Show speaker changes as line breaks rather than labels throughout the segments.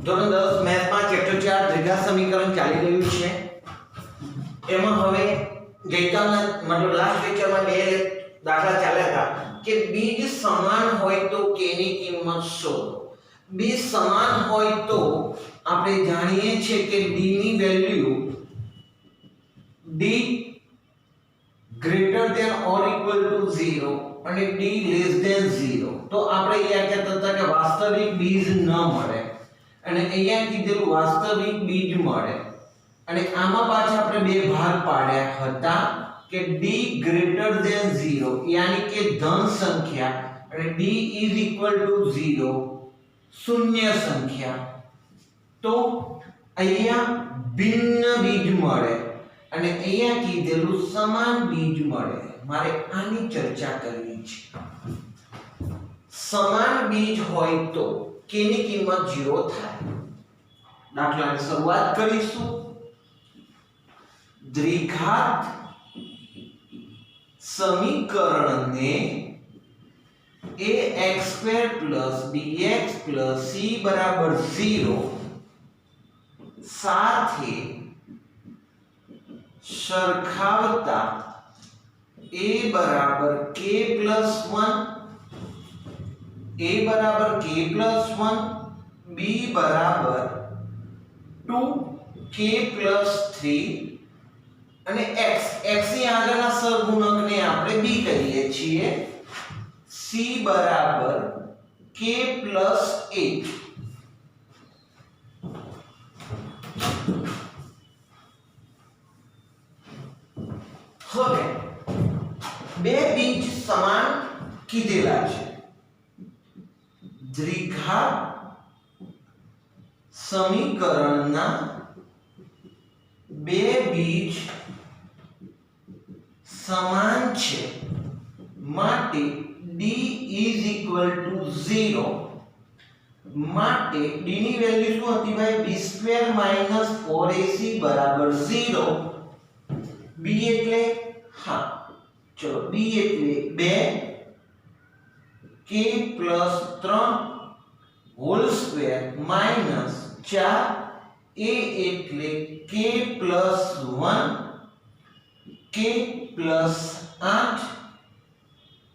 ધોરણ 10 મેથમાં ચેપ્ટર 4 દ્વિઘાત સમીકરણ ચાલી રહ્યું છે। એમાં હવે ગઈકાલના મતલબ લાસ્ટ લેક્ચરમાં બે દાખલા ચાલ્યા હતા કે બીજ સમાન હોય તો k ની કિંમત શોધો। બીજ સમાન હોય તો આપણે જાણીએ છીએ કે d ની value d greater than or equal to 0 અને d less than 0 તો આપણે અહીંયા કહેતા હતા કે વાસ્તવિક બીજ ન મળે અને અહીંયા કીધેલું વાસ્તવિક બીજ મળે અને આમાં પાછા આપણે બે ભાગ પાડ્યા હતા કે d greater than 0 યાની કે ધન સંખ્યા અને d is equal to 0 શૂન્ય સંખ્યા। તો અહીંયા ભિન્ન બીજ મળે અને અહીંયા કીધેલું સમાન બીજ મળે। મારે આની ચર્ચા કરવી છે। સમાન બીજ હોય તો k ની કિંમત 0 થાય। દાખલાની શરૂઆત કરીશું। દ્વિઘાત સમીકરણને ax2 bx c 0 સાથે સરખાવતા a બરાબર k + 1 b બરાબર 2k + 3 અને x ની આગળના સહગુણકને આપણે b કહીએ છીએ c બરાબર k + 8। હવે બે બીજ સમાન કીધેલા છે। દ્વિઘાત સમીકરણના બે બીજ સમાન છે માટે d = 0 માટે d ની વેલ્યુ શું હતી ભાઈ b² - 4ac = 0। b એટલે હા ચલો b એટલે 2 k + 3 whole square minus 4 a એટલે k + 1 k + 8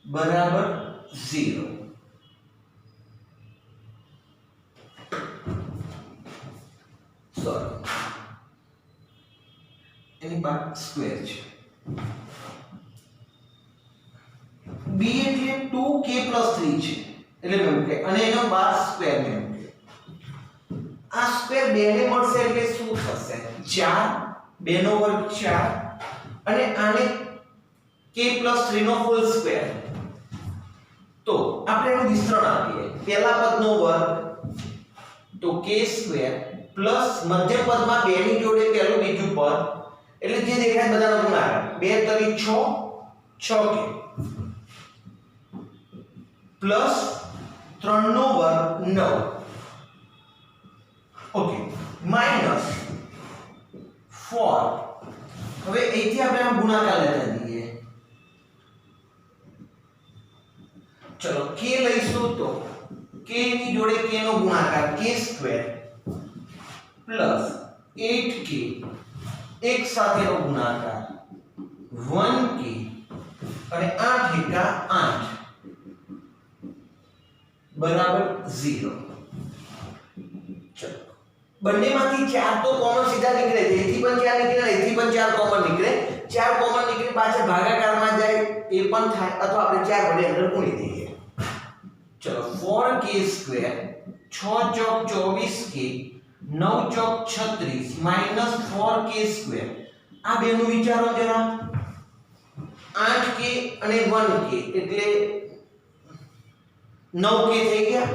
બરાબર 0। સોરી એની બાદ સ્ક્વેર છે b એટલે 2k + 3 છે એટલે મેં મૂકે અને એનો બાદ સ્ક્વેર મેં મૂકે। આ સ્ક્વેર 2 ને મળશે એટલે શું થશે 4 2 નો વર્ગ 4 અને આને k + 3 નો હોલ સ્ક્વેર। તો આપણે એનું વિસ્તરણ આપીએ। પહેલા પદનો વર્ગ તો k² પ્લસ મધ્ય પદમાં 2 ની જોડે પહેલું બીજું પદ એટલે જે દેખાય બધાનો ગુણાકાર 2 તરી 6 6k પ્લસ 3 નો વર્ગ 9 ઓકે માઈનસ 4 હવે અહીંથી આપણે આમ ગુણાકાર લેતા જઈએ। ચલો k લઈશું તો k ની જોડે k નો ગુણાકાર k² પ્લસ 8k એક સાથેનો ગુણાકાર 1k અને 8 એકા 8 બરાબર 0। ચલો બંનેમાંથી 4 તો કોમન સીધા નીકળે છે। એથી પણ 4 નીકળે એથી પણ 4 કોમન નીકળે। 4 કોમન નીકળી પાછળ ભાગાકારમાં જાય એ પણ થાય અથવા આપણે 4 વડે અંદર ગુણી દઈએ। ચલો 4k² 6 ચોક 24k 9 ચોક 36 માઈનસ 4k² આ બેનું વિચારો જરા 8k અને 1k એટલે 9k થઈ ગયા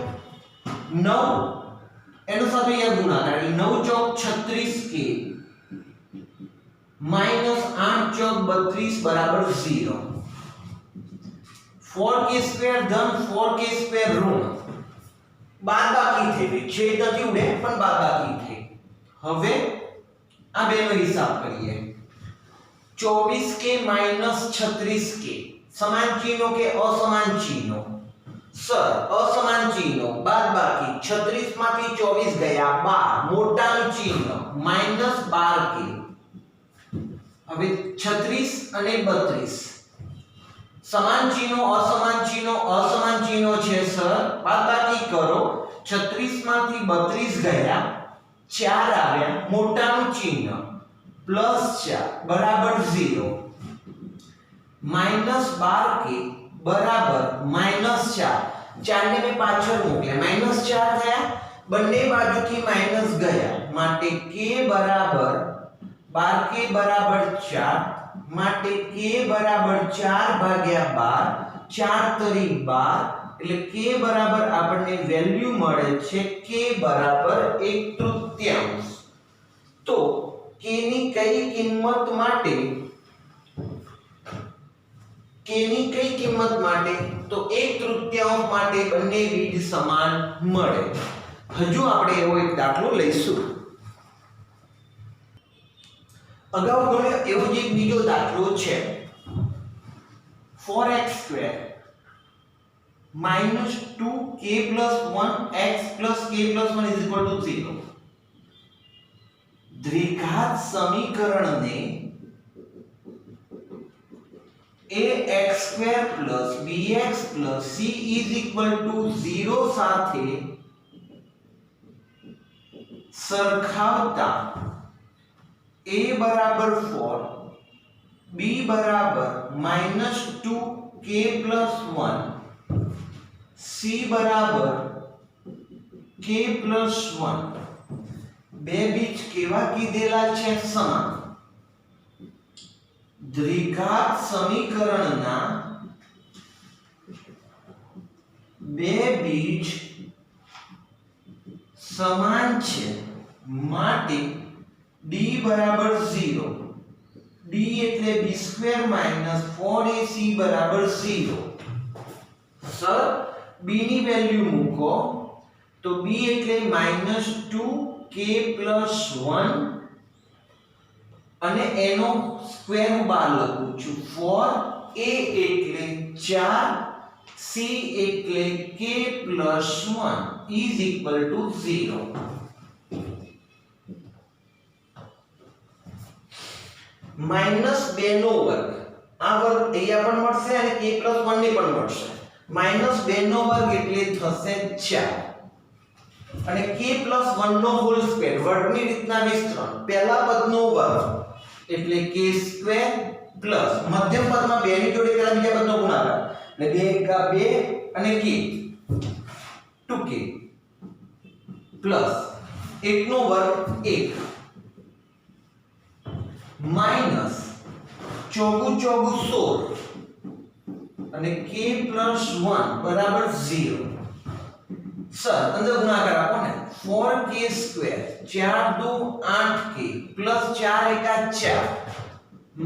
9 એનો સાથે અહીંયા ગુણાકાર 9 ચોક 36k માઈનસ 8 ચોક 32 બરાબર 0। 4k² ધન 4k² ઋણ બાદબાકી થઈ ગઈ છેદ નથી ઉડે પણ બાદબાકી થઈ। હવે આ બેનો હિસાબ કરીએ 24k - 36k સમાન ચિહ્નો કે અસમાન ચિહ્નો સર અસમાન ચિહ્નો બાદબાકી 36 માંથી 24 ગયા 12 મોટાનું ચિહ્ન -12k. હવે 36 અને 32 સમાન ચિહ્નો અસમાન ચિહ્નો છે સર બાદબાકી કરો 36 માંથી 32 ગયા 4 આવ્યા મોટાનું ચિહ્ન +4 બરાબર 0 -12k બરાબર -4 4 ને મેં પાછળ મોકલ્યા -4 થયા બંને બાજુથી માઈનસ ગયા માટે k બરાબર 12k બરાબર 4 માટે k બરાબર 4 ભાગ્યા 12 4 તરી 12 એટલે k બરાબર આપણને વેલ્યુ મળે છે k બરાબર 1/3. તો k ની કઈ કિંમત માટે તો 1/3 માટે બંને બીજ સમાન મળે. હજુ આપણે એવો એક દાખલો લઈશું. અગાઉ ગણ્યો એવો જ એક બીજો દાખલો છે 4x² -2k + 1x + k + 1 = 0. દ્વિઘાત સમીકરણને ax² + bx + c = 0 સાથે સરખાવતા a બરાબર 4 b બરાબર -2k + 1 c બરાબર k + 1 બે બીજ કેવા કીધેલા છે સમાન. દ્વિઘાત સમીકરણના બે બીજ સમાન છે માટે d બરાબર 0 d એટલે b² - 4ac બરાબર 0. સર b ની વેલ્યુ મૂકો તો b એટલે -2k + 1 અને એનો સ્ક્વેર હું બહાર લખું છું 4a એટલે 4 c એટલે k + 1 = 0. -2 નો વર્ગ આ વર્ગ અહીંયા પણ મળશે અને k + 1 ને પણ મળશે. -2 નો વર્ગ એટલે થશે 4 અને k + 1 નો હોલ સ્ક્વેર વર્ગની રીતના વિસ્તરણ પહેલા પદનો વર્ગ એટલે k² પ્લસ મધ્યમ પદમાં 2 ની જોડે પેલા બીજા પદનો ગુણાકાર એટલે 2 અને k 2k પ્લસ 1 નો વર્ગ 1 માઈનસ 4 16 અને k + 1 બરાબર 0. સર અંદર ગુણાકાર આપો ને 4k² 4 2 8k + 4 * 4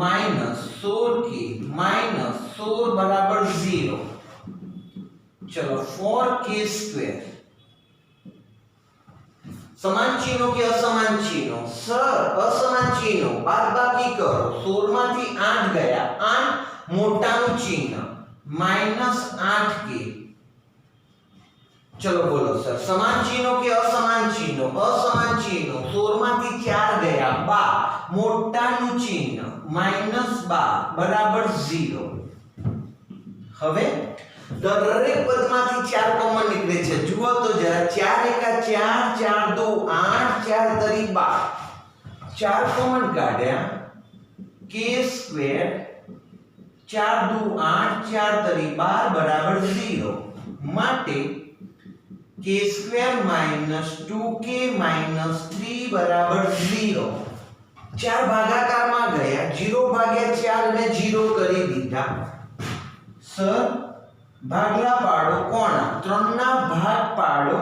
-16k -16 બરાબર 0. ચલો 4k². સમાન ચિહ્નો કે અસમાન ચિહ્નો? સર અસમાન ચિહ્નો બાદબાકી કરો 16 માંથી 8 ગયા 8 મોટાનું ચિહ્ન -8k. ચલો બોલો સર સમાન ચિહ્નો કે અસમાન ચિહ્નો? અસમાન ચિહ્નો 16 માંથી 4 ગયા 12 મોટાનું ચિહ્ન -12 બરાબર 0. હવે દરેક પદમાંથી 4 કોમન નીકળે છે. જુઓ તો જરા 4 * 4 4 2 8 4 તરી 12 4 કોમન કાઢ્યા k² 4 2 8 4 તરી 12 બરાબર 0 માટે k² - 2k - 3 બરાબર 0. 4 ભાગાકારમાં ગયા 0 ભાગ્યા 4 ને 0 કરી દીધા. સર ભાગલા પાડો કોણા 3 ના ભાગ પાડો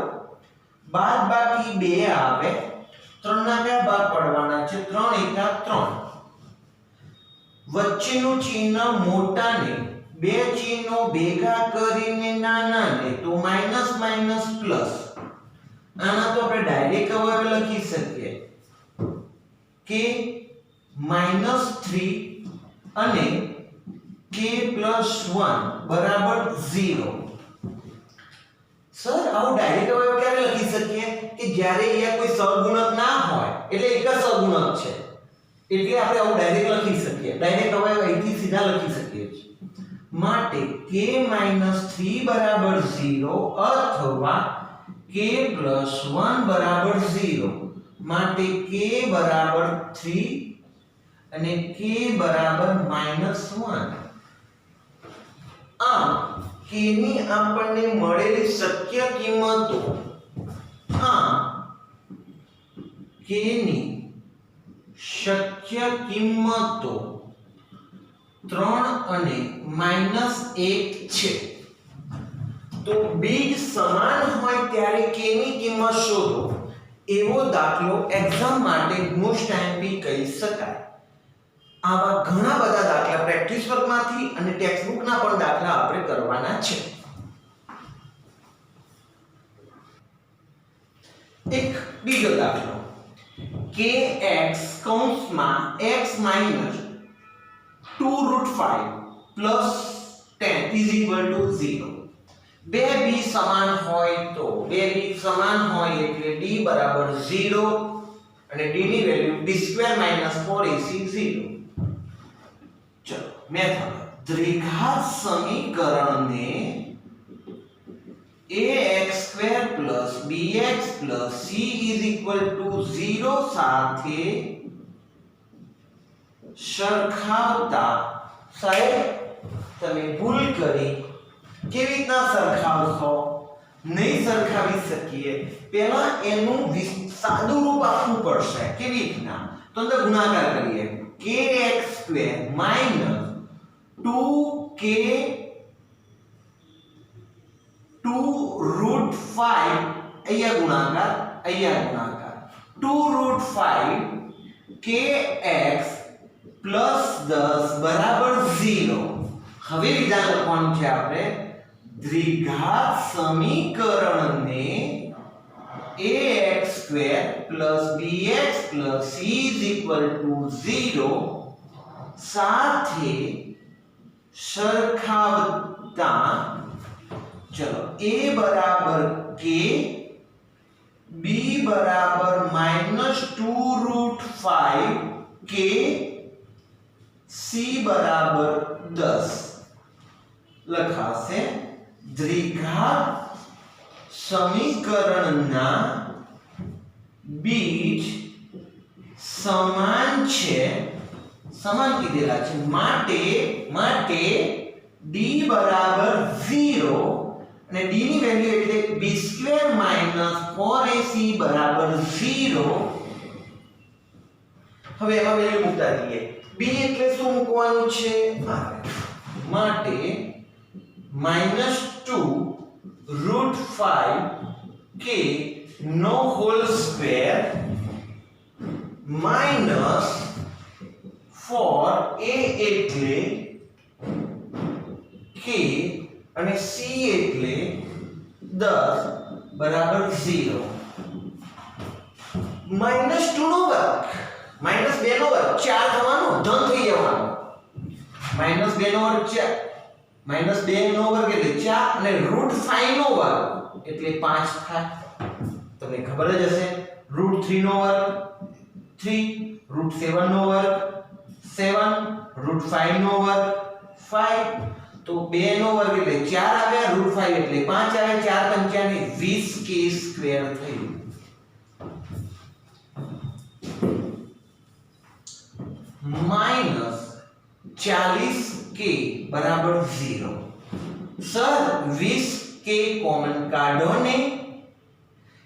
બાદબાકી 2 આવે 3 ના કયા ભાગ પાડવાના છે 3 * 3 વચ્ચેનું ચિહ્ન મોટાને બે ચિહ્નો ભેગા કરીને નાનાને તો માઈનસ માઈનસ પ્લસ. આના તો આપણે ડાયરેક્ટ હવે લખી શકીએ કે -3 અને k + 1 બરાબર 0. સર આવું ડાયરેક્ટ અવયવ ક્યારે લખી શકીએ કે જ્યારે અહીંયા કોઈ સહગુણક ના હોય એટલે એક જ સહગુણક છે એટલે આપણે આવું ડાયરેક્ટ લખી શકીએ ડાયરેક્ટ અવયવ અહીંથી સીધા લખી શકીએ છીએ માટે k - 3 બરાબર 0 અથવા k + 1 બરાબર 0 માટે k બરાબર 3 અને k બરાબર -1 આમ k ની આપણને મળેલી શક્ય કિંમતો k ની શક્ય કિંમતો 3 અને -1 છે તો બીજ સમાન હોય ત્યારે k ની કિંમત શોધો એવો દાખલો એક્ઝામ માટે મોસ્ટ આઈએમપી કહી શકાય આવા ઘણા બધા દાખલા પ્રેક્ટિસ વર્કમાંથી અને ટેક્સ્ટ બુકના પણ દાખલા આપણે કરવાના છે એક બીજો દાખલો kx કૌંસમાં x - 2√5 + 10 = 0 બે b સમાન હોય તો બે b સમાન હોય એટલે d બરાબર 0 અને d ની વેલ્યુ d² - 4ac 0 ચલો મેથડ દ્વિઘાત સમીકરણને ax² + bx + c = 0 સાથે સરખાવતા સાહેબ તમે ભૂલ કરી કેવી રીતના સરખાવશો નહીં સરખાવી શકીએ પહેલા એનું સાદું રૂપ આપવું પડશે કેવી રીતના તો અંદર ગુણાકાર કરીએ kx² - 2k 2√5 અહીંયા ગુણાકાર 2√5 kx + 10 બરાબર 0 હવે વિધાન લખવાનું છે આપણે દ્વિઘાત સમીકરણને ax² + bx + c = 0 સાથે સરખાવતા ચલો a બરાબર k b બરાબર -2√5 k c બરાબર 10 લખાશે દ્વિઘાત સમીકરણના બીજ સમાન છે સમાન કીધેલા છે માટે d બરાબર 0 અને d ની વેલ્યુ એટલે b² - 4ac બરાબર 0 હવે એમાં વેલ્યુ મૂકતા જઈએ b એટલે શું મૂકવાનું છે માટે -2√5 k નો હોલ સ્ક્વેર -4a એટલે k અને c એટલે 10 બરાબર 0 -2 નો વર્ગ -2 નો વર્ગ 4 થવાનો ધન થઈ જવાનો -2 નો વર્ગ 4 -2 નો વર્ગ એટલે 4 અને √5 નો વર્ગ એટલે 5 થાય તમને ખબર જ હશે √3 નો વર્ગ 3 √7 નો વર્ગ 7 √5 નો વર્ગ 5 તો 2 નો વર્ગ એટલે 4 આવ્યા √5 એટલે 5 આવે 4 પંચાને 20k² થયું -40k બરાબર 0 સર 20k કોમન કાઢો ને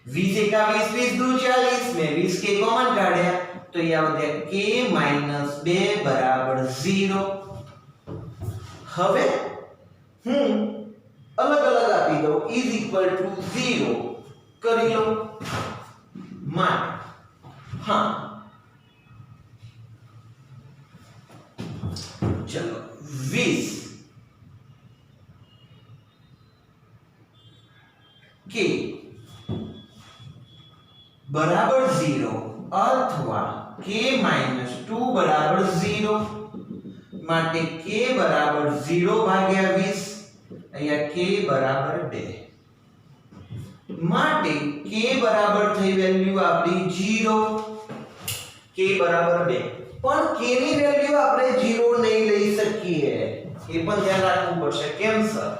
20 * 21 = 40 મેં 20k કોમન કાઢ્યા તો અહીંયા વધ્યા k - 2 બરાબર 0 હવે હું અલગ આપી દઉં = 0 કરી લો માટે હા चलो 20 के बराबर 0 अथवा k - 2 बराबर 0 માટે k બરાબર 0 ભાગ્યા 20 અહીંયા k બરાબર 2 માટે k બરાબર થઈ વેલ્યુ આપણી 0, k બરાબર 2. પણ k ની વેલ્યુ આપણે 0 નહીં લઈ શકીએ, એ પણ ધ્યાન રાખવું પડશે. કેમ સર?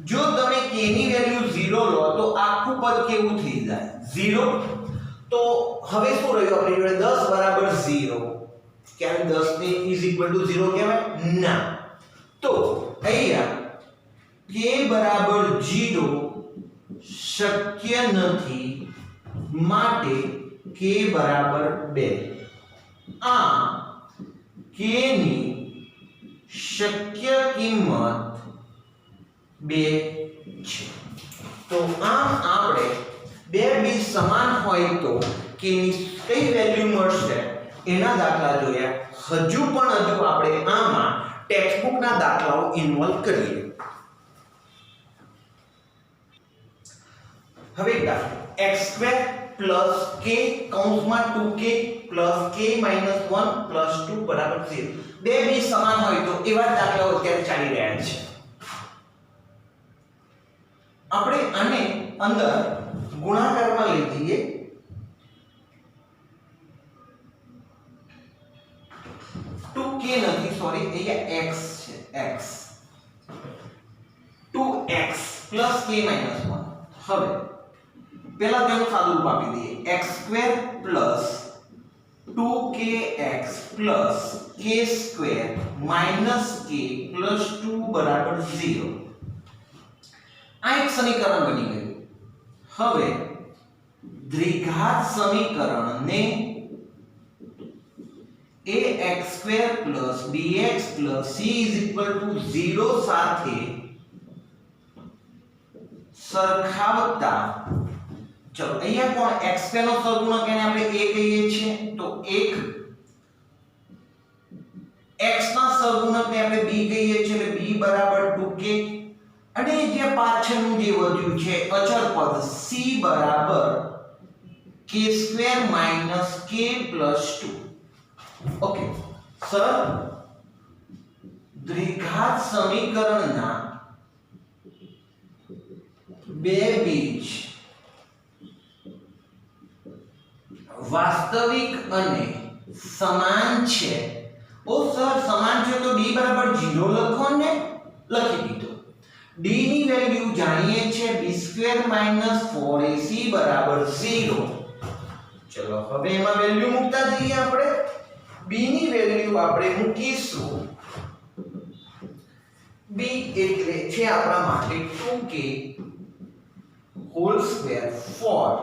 જો તમે k ની વેલ્યુ 0 લો તો આખું પદ કેવું થઈ જાય? 0. તો હવે શું રહ્યું આપણી જોડે? 10 બરાબર 0. કેમ 10 ને ઇઝ ઇક્વલ ટુ 0 કહેવાય? ના. તો અહીંયા k બરાબર 0 શક્ય નથી, માટે k બરાબર 2. આ k ની શક્ય કિંમત 2 છે. તો આમ આપણે બે બીજ સમાન હોય તો k ની કઈ વેલ્યુ મળશે એના દાખલા જોયા. હજુ આપણે આમાં ટેક્સ્ટબુક ના દાખલાઓ ઇન્વોલ્વ કરીએ. હવે x² + k કૌંસમાં 2k + k - 1 + 2 બરાબર 0. બે બીજ સમાન હોય તો એવા દાખલાઓ અત્યારે ચાલી રહ્યા છે. આપણે આને અંદર ગુણાકારમાં લઈ જઈએ. 2k નથી, સોરી, અહીંયા x છે, x 2x + k - 1. હવે પહેલા તેનું સાદું રૂપ આપી દઈએ. x² + 2kx + k² - k + 2 બરાબર 0. આ એક સમીકરણ બની ગયું. હવે દ્વિઘાત સમીકરણને ax² + bx + c = 0 સાથે સરખાવતા, ચલો અહીંયા કોણ x² નો સહગુણક એને આપણે a કહીએ છીએ, તો 1 x ના સહગુણકને આપણે b કહીએ છીએ, એટલે b બરાબર 2k. અને જે પાછળનું જે વધ્યું છે અચળ પદ c બરાબર k² - k + 2. ઓકે સર, દ્વિઘાત સમીકરણના બે બીજ વાસ્તવિક અને સમાન છે. ઓ સર, સમાન છે તો d બરાબર 0 લખો ને. લખી દીધો. d ની વેલ્યુ જાણીએ છીએ, b² - 4ac બરાબર 0. ચલો હવે એમાં વેલ્યુ મૂકતા જઈએ. આપણે b ની વેલ્યુ આપણે મૂકીશું. b એટલે છે આપણા માટે 2k હોલ સ્ક્વેર 4,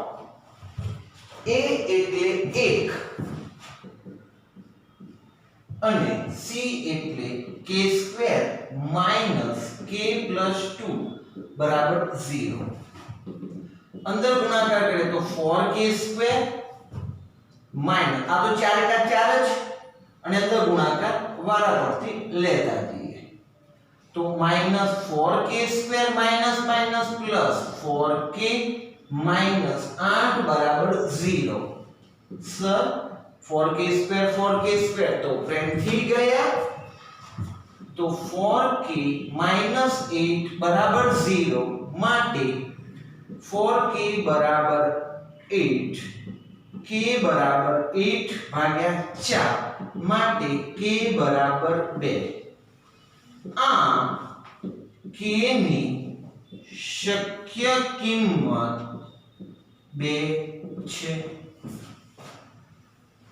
a એટલે 1 અને c એટલે k² - k + 2 બરાબર 0. અંદર ગુણાકાર કરીએ તો 4k² માઈનસ, આ તો 4 × 4 જ, અને અંદર ગુણાકાર વારાફરતી લેતા જઈએ. તો -4k² - +4k - 8 બરાબર 0. સર, 4k² તો ફ્રેન્ડ થઈ ગયા. તો 4k - 8 બરાબર 0, માટે 4k બરાબર 8, k બરાબર 8/4, માટે k બરાબર 2. આમ k ની શક્ય કિંમત 2 છે.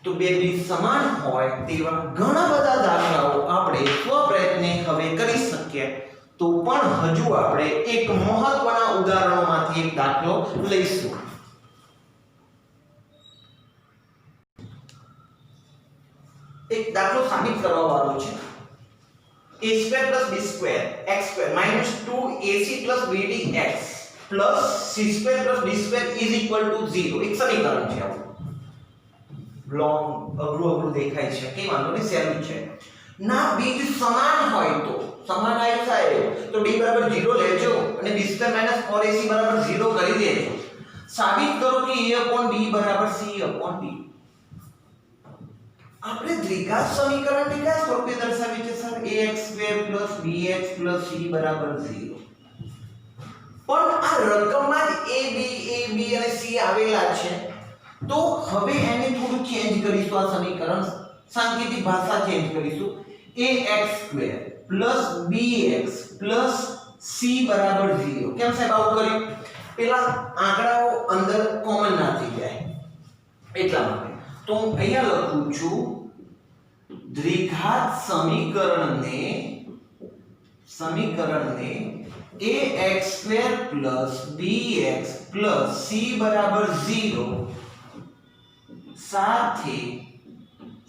તો બે બીજ સમાન હોય તેવા ઘણા બધા દાખલાઓ આપણે સ્વપ્રયત્ને હવે કરી શકીએ. તો પણ હજુ આપણે એક મહત્વના ઉદાહરણોમાંથી એક દાખલો લઈશું. એક દાખલો સાબિત કરવા વાળો છે. a² + b² x² - 2ac + bdx + c² + d² = 0. એક સમીકરણ છે. આવું લોંગ અઘરું દેખાય છે, કે વાંધો નહીં, સહેલું છે. ના બીજ સમાન હોય તો, સમાન આવ્યું સાહેબ, તો d બરાબર 0 લેજો અને b² - 4ac બરાબર 0 કરી દેજો. સાબિત કરો કે a/b બરાબર c/d. આપણે દ્વિઘાત સમીકરણને કયા સ્વરૂપે દર્શાવીએ છીએ સર? ax² + bx + c બરાબર 0. પણ આ રકમમાં જ a b અને c આવેલા છે તો હવે એને થોડું ચેન્જ કરીશું આ સમીકરણ સાંકેતિક ભાષા ચેન્જ કરીશું ax² + bx + c બરાબર 0 કેમ સાહેબ આવું કર્યું પેલા આંકડાઓ અંદર કોમન ના થઈ જાય એટલા માટે તો હું અહીંયા લખું છું દ્વિઘાત સમીકરણને ax² + bx + c બરાબર 0 સાથે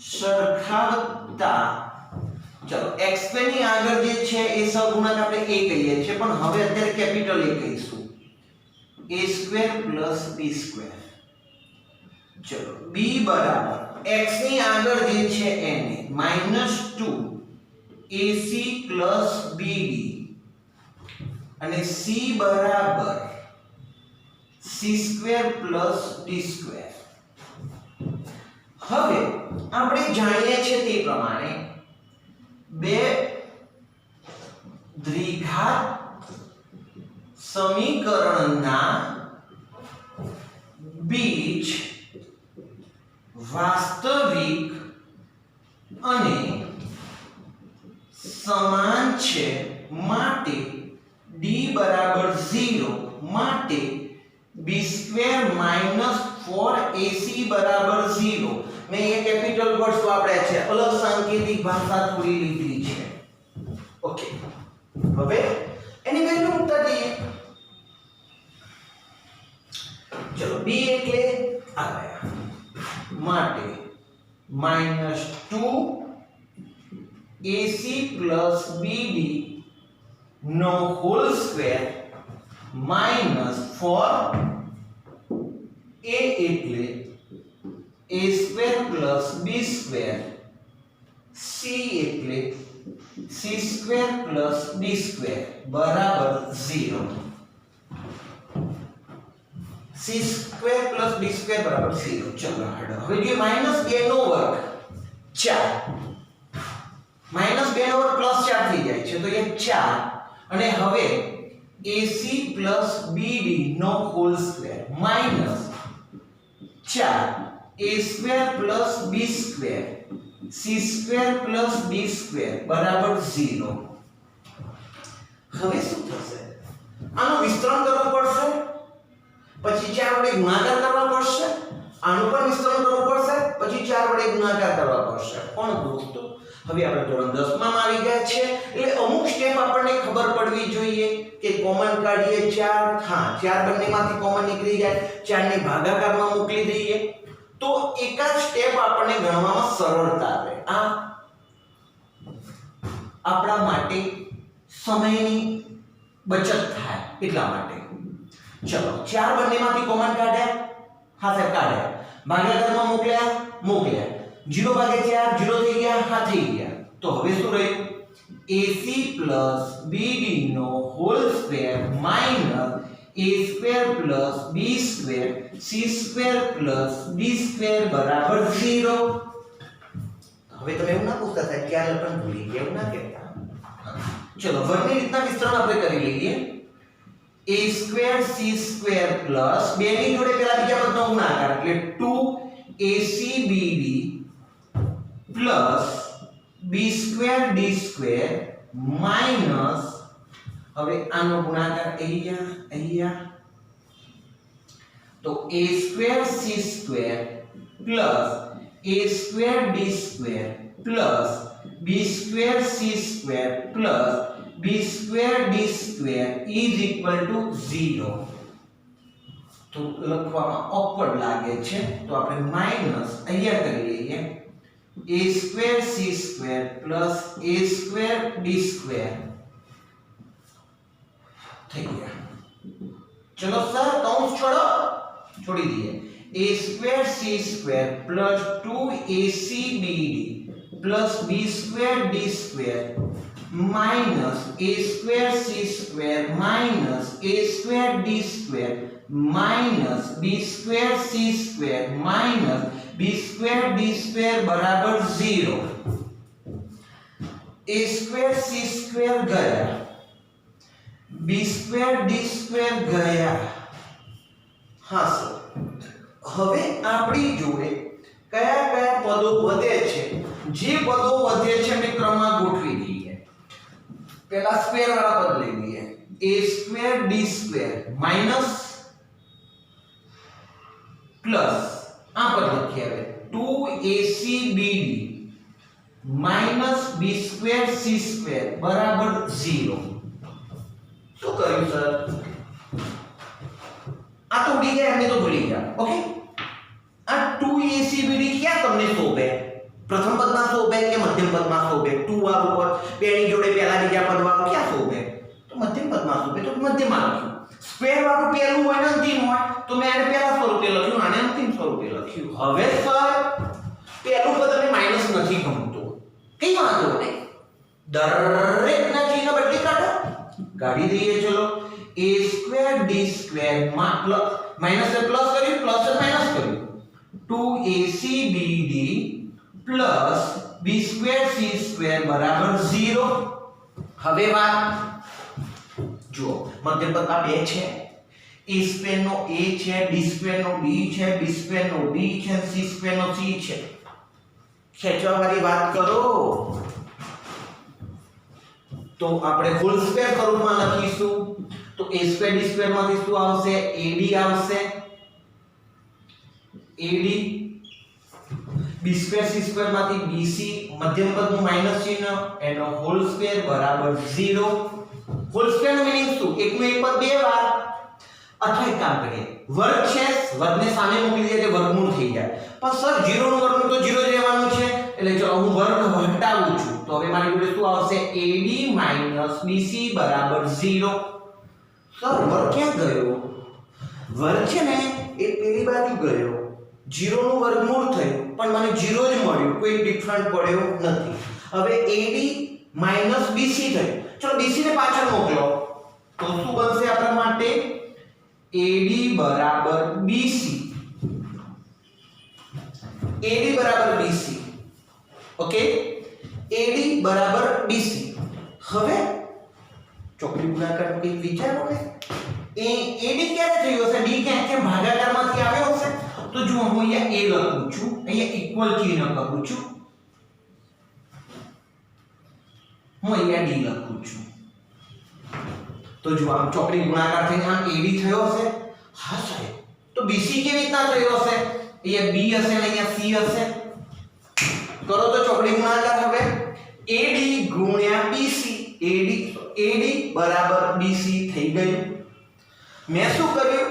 સરખાવતા ચલો x² ની આગળ જે છે એ સહગુણક આપણે a કહીએ છીએ પણ હવે અત્યારે કેપિટલ A કહીશું a² + b². ચલો b બરાબર x ની આગળ જે છે એને -2 ac + bd અને c બરાબર c² + d². હવે આપણે જાણીએ છીએ તે પ્રમાણે બે દ્વિઘાત સમીકરણના બીજ વાસ્તવિક અને સમાન છે માટે d બરાબર 0 માટે b² - 4ac બરાબર 0 મેં એ કેપિટલ વર્ડ્સ વાપર્યા છે અલગ સાંકેતિક ભાષા થોડી લીધી છે ઓકે હવે એની વેલ્યુ મૂકતા જઈએ ચલો b એટલે આ ગયા માટે -2 ac + bd નો હોલ સ્ક્વેર -4 a એટલે a² + b² c એટલે c² + d² બરાબર 0 c² + d² બરાબર 0 ચલો હડો હવે જે -2 નો વર્ગ 4 -2 નો વર્ગ +4 થઈ જાય છે તો એ 4 અને હવે ac + bd નો whole square -4 a² + b² c² + d² બરાબર 0 હવે શું થશે આનું વિસ્તરણ કરવું પડશે પછી 4 વડે ગુણાકાર કરવા પડશે આનું પણ વિસ્તરણ કરવું પડશે પછી 4 વડે ગુણાકાર કરવા પડશે પણ દોસ્તો હવે આપણે ધોરણ 10 માં આવી ગયા છે એટલે અમુક સ્ટેપ આપણને ખબર પડવી જોઈએ કે કોમન કાઢીએ 4 હા 4 બંનેમાંથી કોમન નીકળી જાય 4 ને ભાગાકારમાં મોકલી દઈએ તો એક જ સ્ટેપ આપણને ગણવામાં સરળતા રહે આ આપણા માટે સમયની બચત થાય એટલા માટે ચલો 4 બંનેમાંથી કોમન કાઢ્યા હા સાહેબ કાઢ્યા ભાગાકારમાં મોકલ્યા 0 ભાગ્યા 4 0 થઈ ગયા હા થઈ ગયા તો હવે શું રહ્યું ac + bd નો whole square -a² + b² c² + d² બરાબર 0 હવે તમે એવું ના પૂછતા થાય ક્યાં લખન ભૂલી ગયા એવું ના કહેતા ચલો વર્ગની રીતના વિસ્તરણ આપણે કરી લઈએ a² c² પ્લસ 2 ની જોડે પેલા બીજા પદનો ગુણાકાર એટલે 2acbd plus b² d² minus હવે આનો ગુણાકાર અહીંયા તો a² c² plus a² d² plus b² c² plus b² d² is equal to 0 તો લખવામાં ઓકવર્ડ લાગે છે તો આપણે માઈનસ અહીંયા કરી લઈએ a² c² plus a² d² થઈ ગયા ચલો સર કૌંસ છોડી દઈએ a² c² plus 2acbd plus b² d² minus a² c² minus a² d² minus b² c² minus b² d² बराबर 0 a² c² गया બી સ્ક્વેર ડી સ્ક્વેર ગયા. હા સર, હવે આપણી જોડે કયા કયા પદો વધે છે? જે પદો વધે છે અમે ક્રમમાં ગોઠવી દઈએ. પહેલા સ્ક્વેર વાળા પદ લઈ લઈએ. a square D square minus plus આ પદ લખીએ હવે 2acbd minus b square c square બરાબર 0. શું કર્યું સર? આ તો ઉડી ગયા, એમને તો ભૂલી ગયા. ઓકે, આ 2acbd ક્યાં તમને શોભે? પ્રથમ પદમાં શોભે કે મધ્યમ પદમાં શોભે? 2 વાળું પદ બેની જોડે પહેલા બીજા પદ વાળું ક્યાં શોભે? તો મધ્યમ પદમાં શોભે, તો મધ્યમાં લખ્યું. સ્ક્વેર વાળું પહેલું હોય ને અંતિમ હોય, તો મેં આને પહેલા સ્વરૂપે લખ્યું, આને અંતિમ સ્વરૂપે લખ્યું. હવે સર પહેલું પદ મને માઈનસ નથી ગમતું, કઈ વાંધો નહીં, દરેકના ચિહ્ન બદલી કાઢો, કાઢી દઈએ. ચલો, a સ્ક્વેર ડી સ્ક્વેર માં પ્લસ માઈનસ એ પ્લસ કર્યું, પ્લસ એ માઈનસ કર્યું, 2acbd plus b square c square બરાબર 0. હવે વાત જુઓ, મધ્યમ પદમાં બે છે, a સ્ક્વેર નો a છે, d સ્ક્વેર નો d છે, b સ્ક્વેર નો d છે, c સ્ક્વેર નો c છે. ખેંચવાવાળી વાત કરો તો આપણે હોલ સ્ક્વેર સ્વરૂપમાં લખીશું. તો a સ્ક્વેર d સ્ક્વેર માંથી શું આવશે? ad આવશે, ad. b square c square માંથી bc, મધ્યમ પદનું માઈનસ ચિહ્ન, એનો હોલ સ્ક્વેર બરાબર 0. હોલ સ્ક્વેર નો મીનિંગ શું? એકનું એક પદ બે વાર. અથવા એક કામ કરીએ, વર્ગ છે, વર્ગને સામે મૂકી દઈએ એટલે વર્ગમૂળ થઈ જાય. પણ સર 0 નું વર્ગમૂળ તો 0 જ રહેવાનું છે, એટલે ચલો હું વર્ગ હટાવું છું. તો હવે મારી જોડે શું આવશે? ad bc બરાબર 0. સર વર્ગ ક્યાં ગયો? વર્ગ છે ને એ પેલી બાજુ ગયો, 0 નું વર્ગમૂળ થયું, પણ મને 0 જ મળ્યું, કોઈ ડિફરન્ટ પડ્યો નથી. હવે ad bc થયું. ચલો bc ને પાછળ મોકલો, તો શું બનશે આપણા માટે? ad બરાબર bc, ad બરાબર bc. ઓકે, ad બરાબર bc. હવે ચોકડી ગુણાકાર નો કંઈક વિચારો ને, એ ad ક્યારે થયું હશે? d ક્યાં કે ભાગાકારમાંથી આવ્યો હશે. તો જો હું અહીંયા a લખું છું, અહીંયા ઇક્વલ ચિહ્ન કરું છું, હું અહીંયા d લખું છું. તો જો આમ ચોકડી ગુણાકાર થઈને આમ ad થયો હશે. હા સાહેબ, તો bc કેવી રીતના થયો હશે? અહીંયા b હશે અને અહીંયા c હશે. કરો તો ચોકડી ગુણાકાર. હવે ad ગુણ્યા bc, ad બરાબર bc થઈ ગયું. મેં શું કર્યું?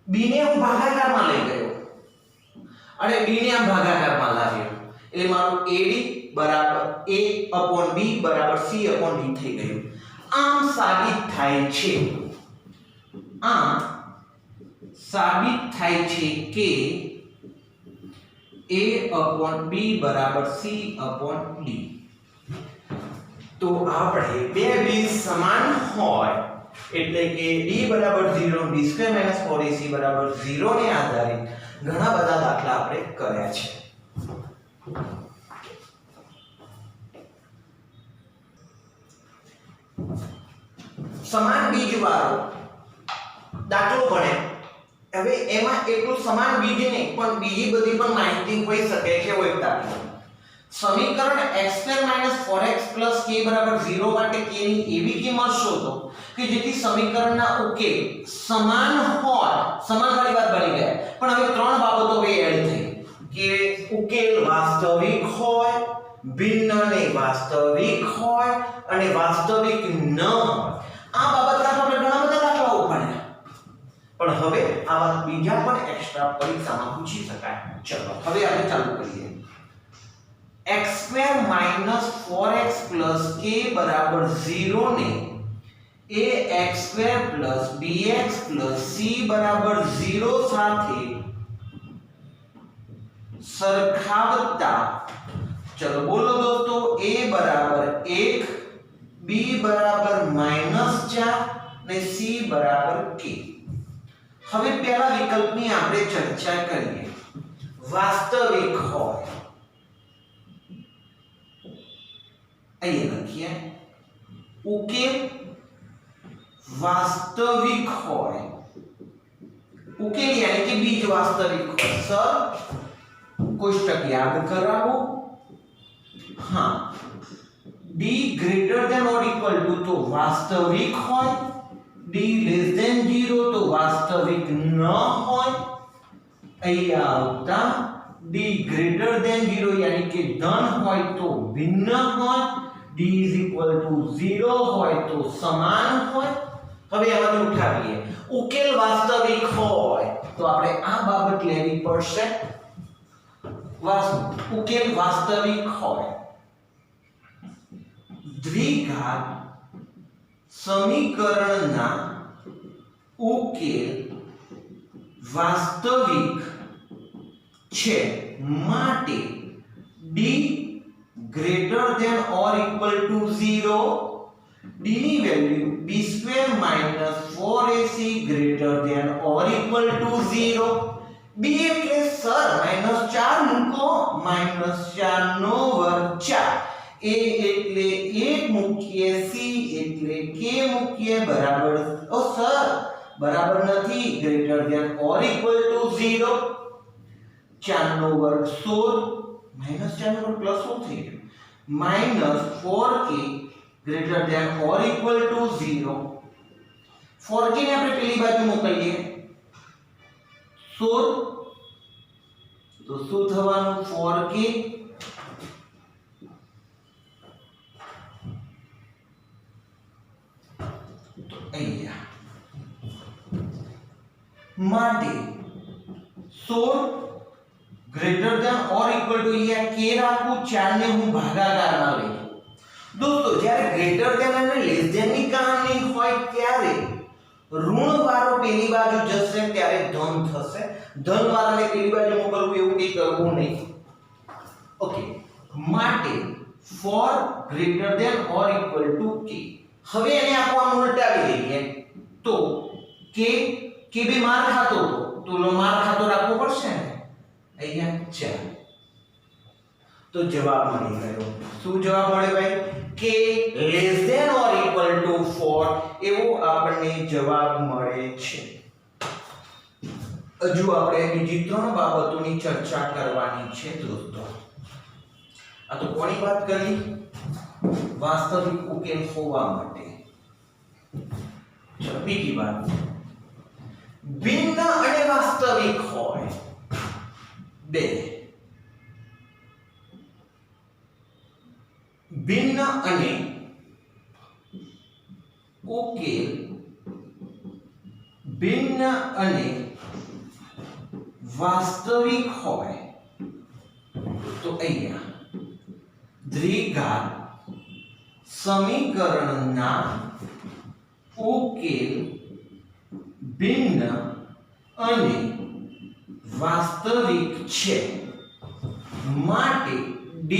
b ને હું ભાગાકારમાં લઈ ગયો અને b ને આમ ભાગાકારમાં લાવ્યો, એટલે મારું ad બરાબર a/b બરાબર c/d થઈ ગયું. આમ સાબિત થાય છે, આમ સાબિત થાય છે કે a/b બરાબર c/d. તો આપણે બે બીજ સમાન હોય એટલે કે d બરાબર 0, d સ્ક્વેર માઈનસ 4ac બરાબર 0 ને આધારે ઘણા બધા દાખલા આપણે કર્યા છે. સમાન બીજ વાળો દાખલો ભણે. હવે એમાં એટલું સમાન બીજ નહીં, પણ બીજી બધી પણ માહિતી હોઈ શકે છે. એવો એક દાખલો, સમીકરણ x2 4x k 0 માટે k ની એવી કિંમત શોધો કે જેથી સમીકરણના ઉકેલ સમાન હોય. સમાન વાળી વાત બની ગઈ, પણ હવે ત્રણ બાબતો બે એડ થઈ કે ઉકેલ વાસ્તવિક હોય, ભિન્ન ને વાસ્તવિક હોય અને વાસ્તવિક ન હોય. આ બાબતના આપણે ઘણા બધા દાખલાઓ ભણ્યા, પણ હવે આવા બીજા પણ એક્સ્ટ્રા પરીક્ષામાં પૂછી શકાય. ચલો હવે આપણે ચાલુ કરીએ. x2 4x k 0 ને ax2 bx c 0 સાથે સરખાવતા. ચલો બોલો દોસ્તો, a બરાબર 1, b બરાબર -4 ને c બરાબર k. હવે પહેલા વિકલ્પની આપણે ચર્ચા કરીએ. વાસ્તવિક હોય, અહીંયા લખીએ ઉકેલ वास्तविक होय, उकेल यानी कि बीज वास्तविक होय। सर कोष्टक याद करावो। हाँ, d ग्रेटर देन और इक्वल टू तो वास्तविक होय, d लेस देन 0 तो वास्तविक न होय। અહીંયા આવતા d ગ્રેટર દેન 0 यानी कि ધન હોય તો ભિન્ન હોય, d इज इक्वल टू 0 હોય તો સમાન હોય। હવે આને ઉઠાવીએ, ઉકેલ વાસ્તવિક હોય તો આપણે આ બાબત લેવી પડશે। ઉકેલ વાસ્તવિક હોય, દ્વિઘાત સમીકરણના ઉકેલ વાસ્તવિક છે માટે d ગ્રેટર દેન ઓર ઇક્વલ ટુ 0, d ની value b² - 4ac greater than ઓર ઇક્વલ ટુ 0। b એટલે સર -4 મૂકો, -4 નો વર્ગ 4, a એટલે 1 મૂકીએ, c એટલે k મૂકીએ, બરાબર। ઓ સર બરાબર નથી, ગ્રેટર દેન ઓર ઇક્વલ ટુ 0। 4 નો વર્ગ 16, -4 નો વર્ગ પ્લસ શું થઈ ગયું, -4k ગ્રેટર દેન ઓર ઇક્વલ ટુ 0। 4k ને આપણે પેલી બાજુ મોકલીએ 16, તો શું થવાનું, 4k તો અહીંયા માટે 16 ગ્રેટર દેન ઓર ઇક્વલ ટુ, અહીંયા k રાખું, 4 ને હું ભાગાકારમાં લઈ લઉં। દોસ્તો જ્યારે ગ્રેટર દેન અને લેસ દેન ની કહાની હોય ત્યારે ઋણ વાળો પેલી બાજુ જશે ત્યારે ધન થશે, ધન વાળાને પેલી બાજુ મોકલવું એવું કંઈ કરવું નહીં। ઓકે, માટે 4 ગ્રેટર દેન ઓર ઇક્વલ ટુ k। હવે એને આપણે આમ ઉલટાવી દઈએ તો k બી માર ખાતો તો માર ખાતો રાખવો પડશે ને, અહીંયા 4, તો જવાબ મળી ગયો। શું જવાબ મળે ભાઈ, k less than or equal to 4 એવો આપણને જવાબ મળે છે। હજુ આપણે બીજી 3 બાબતોની ચર્ચા કરવાની છે દોસ્તો। આ તો કોની વાત કરી, વાસ્તવિક ઉકેલ હોવા માટે। ચલો બીજી વાત, ભિન્ન અને વાસ્તવિક હોય બે, ભિન્ન અને ઉકેલ ભિન્ન અને વાસ્તવિક હોય તો અહીંયા દ્વિઘાત સમીકરણના ઉકેલ ભિન્ન અને વાસ્તવિક છે માટે d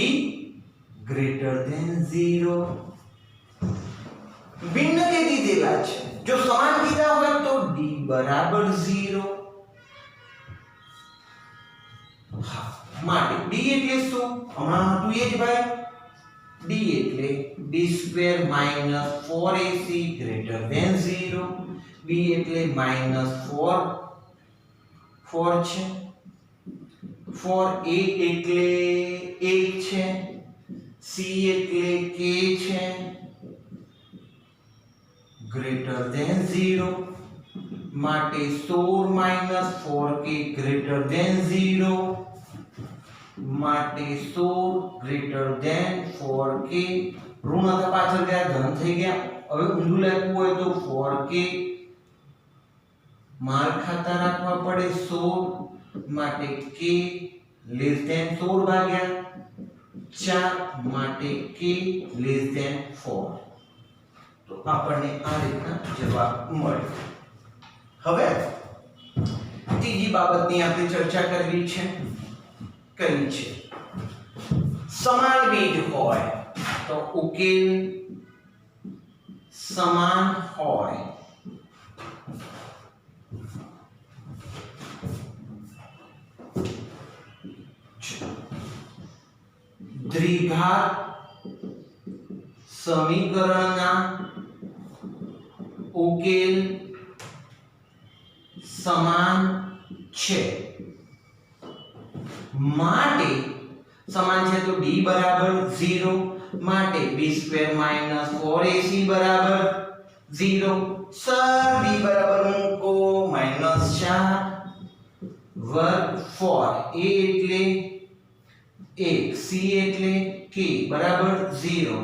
ગ્રેટર ધેન 0। ભિન્ન કે દીધેલા છે, જો સમાન દીધા હોય તો d બરાબર 0। હા, માટે d એટલે શું, હમણાં હતું એ જ ભાઈ, d એટલે b² - 4ac greater than 0, b એટલે -4 છે, 4a એટલે 1 છે, c એટલે k છે ગ્રેટર ધેન 0 માટે 16 - 4k ગ્રેટર ધેન 0 માટે 16 ગ્રેટર ધેન 4k, ઋણ હતા પાછળ ગયા ધન થઈ ગયા। હવે ઊંધું લખવું હોય તો 4k માર ખાતા રાખવા પડે 16 માટે k લેસ ધેન 16 ભાગ્યા 4 માટે k લેસ ધેન 4, તો આપણને આ રીતના જવાબ મળે। હવે ત્રીજી બાબતની આપણે ચર્ચા કરવી છે, કરી છે, સમાન બીજ હોય તો ઉકેલ સમાન હોય। દ્વિઘાત સમીકરણના ઉકેલ સમાન છે માટે સમાન છે તો d બરાબર 0 માટે b² - 4ac બરાબર 0 સર b બરાબર મૂકો -4 વર્ગ 4 a એટલે 1 c એટલે k બરાબર 0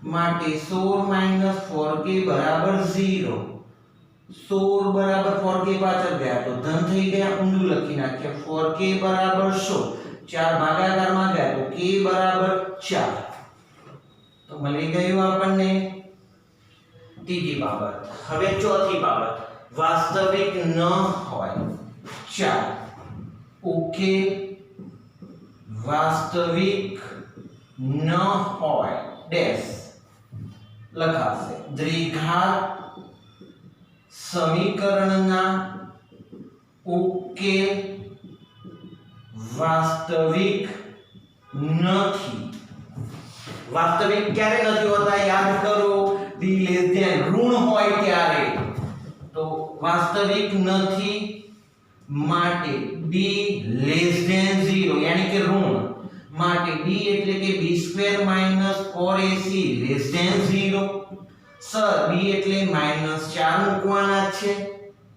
માટે 16 - 4k બરાબર 0 16 બરાબર 4k પાછળ ગયા તો ધન થઈ ગયા ઊંધું લખી નાખ્યા 4k બરાબર 16 4 ભાગાકારમાં ગયા તો k બરાબર 4 તો મળી ગયું આપણને ત્રીજી બાબત હવે ચોથી બાબત વાસ્તવિક ન હોય 4 ઉકેલ વાસ્તવિક ન હોય ડેશ લખાશે દ્વિઘાત સમીકરણના ઉકેલ વાસ્તવિક નથી વાસ્તવિક ક્યારે નથી હોતા યાદ કરો d ઋણ હોય ત્યારે તો વાસ્તવિક નથી માટે d <0 यानी કે ઋણ માટે d એટલે કે b² - 4ac <0 સર b એટલે -4 મૂકવાના છે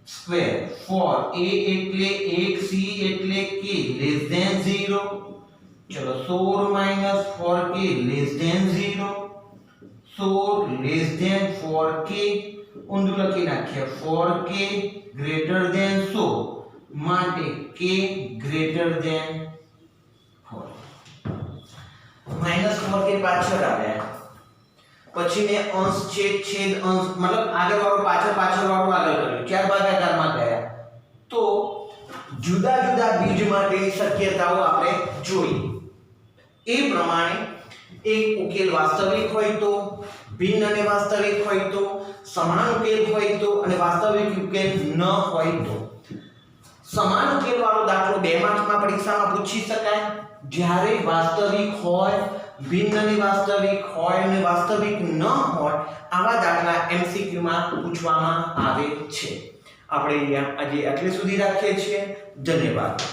સ્ક્વેર 4 a એટલે 1 c એટલે k <0 ચલો 16 - 4k <0 16 4k ઊંધું લખી નાખ્યા 4k > 16 માટે k <4 -4k પાછળ આવ્યા પછી મેં અંશ છેદ અંશ મતલબ આગળ વાળો પાછળ વાળો આગળ કર્યું ચાર ભાગાકારમાં ગયા તો જુદા જુદા બીજ માટેની શક્યતાઓ આપણે જોઈ એ પ્રમાણે એક ઉકેલ વાસ્તવિક હોય તો ભિન્ન અને વાસ્તવિક હોય તો સમાન ઉકેલ હોય તો અને વાસ્તવિક ઉકેલ ન હોય તો સમાન ઉકેલ વાળો દાખલો 2 માર્કમાં પરીક્ષામાં પૂછી શકાય જ્યારે વાસ્તવિક હોય ભિન્ન અને વાસ્તવિક હોય અને વાસ્તવિક ન હોય આવા દાખલા MCQ માં પૂછવામાં આવે છે આપણે અહીંયા આજે આટલે સુધી રાખીએ છીએ ધન્યવાદ